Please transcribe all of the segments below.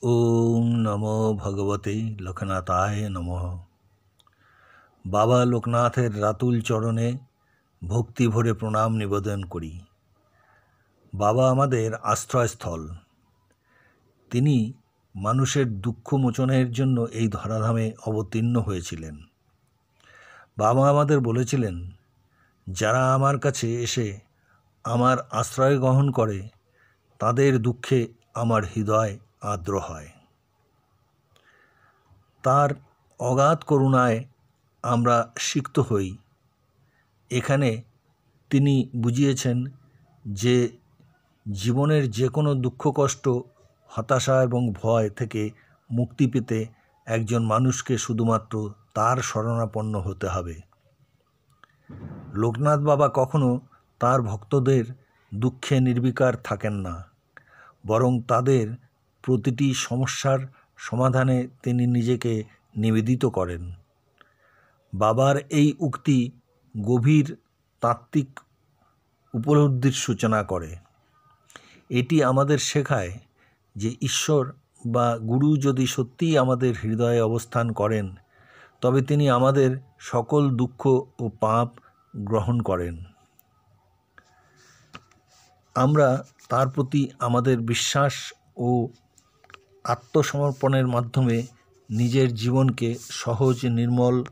ওম নমো ভগবতে লোকনাথায় নমঃ। বাবা লোকনাথের রাতুল চরণে ভক্তি ভরে প্রণাম নিবেদন করি। বাবা আমাদের আশ্রয়স্থল। তিনি মানুষের দুঃখ মোচনের জন্য এই ধরাধামে অবতীর্ণ হয়েছিলেন। বাবা আমাদের বলেছিলেন, যারা আমার কাছে এসে আমার আশ্রয় গ্রহণ করে তাদের দুঃখে আমার হৃদয় আর্দ্র হয়। তার অগাধ করুণায় আমরা সিক্ত হই। এখানে তিনি বুঝিয়েছেন যে জীবনের যে কোনো দুঃখ কষ্ট, হতাশা এবং ভয় থেকে মুক্তি পেতে একজন মানুষকে শুধুমাত্র তার শরণাপন্ন হতে হবে। লোকনাথ বাবা কখনো তার ভক্তদের দুঃখে নির্বিকার থাকেন না, বরং তাদের প্রতিটি সমস্যার সমাধানে তিনি নিজেকে নিবেদিত করেন। বাবার এই উক্তি গভীর তাত্ত্বিক উপলব্ধির সূচনা করে। এটি আমাদের শেখায় যে ঈশ্বর বা গুরু যদি সত্যিই আমাদের হৃদয়ে অবস্থান করেন, তবে তিনি আমাদের সকল দুঃখ ও পাপ গ্রহণ করেন। আমরা তার প্রতি আমাদের বিশ্বাস ও আত্মসমর্পণের মাধ্যমে নিজের জীবনকে সহজ, নির্মল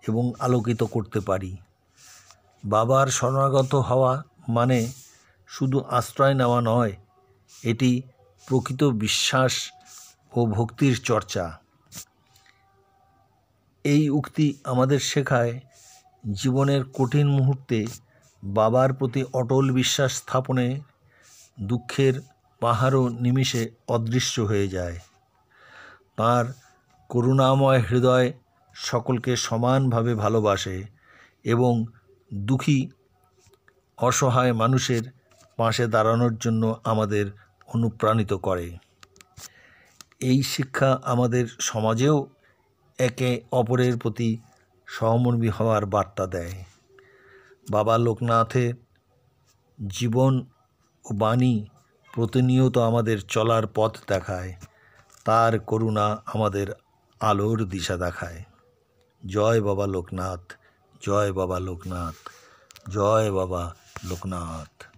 এবং আলোকিত করতে পারি। বাবার শরণাগত হওয়া মানে শুধু আশ্রয় নেওয়া নয়, এটি প্রকৃত বিশ্বাস ও ভক্তির চর্চা। এই উক্তি আমাদের শেখায় জীবনের কঠিন মুহূর্তে বাবার প্রতি অটল বিশ্বাস স্থাপনে দুঃখের পাহাড়ও নিমিষে অদৃশ্য হয়ে যায়। তাঁর করুণাময় হৃদয় সকলকে সমানভাবে ভালোবাসে এবং দুঃখী অসহায় মানুষের পাশে দাঁড়ানোর জন্য আমাদের অনুপ্রাণিত করে। এই শিক্ষা আমাদের সমাজেও একে অপরের প্রতি সহমর্মী হওয়ার বার্তা দেয়। বাবা লোকনাথের জীবন ও বাণী প্রতিনিয়ত আমাদের চলার পথ দেখায়। তার করুণা আমাদের আলোর দিশা দেখায়। জয় বাবা লোকনাথ, জয় বাবা লোকনাথ, জয় বাবা লোকনাথ।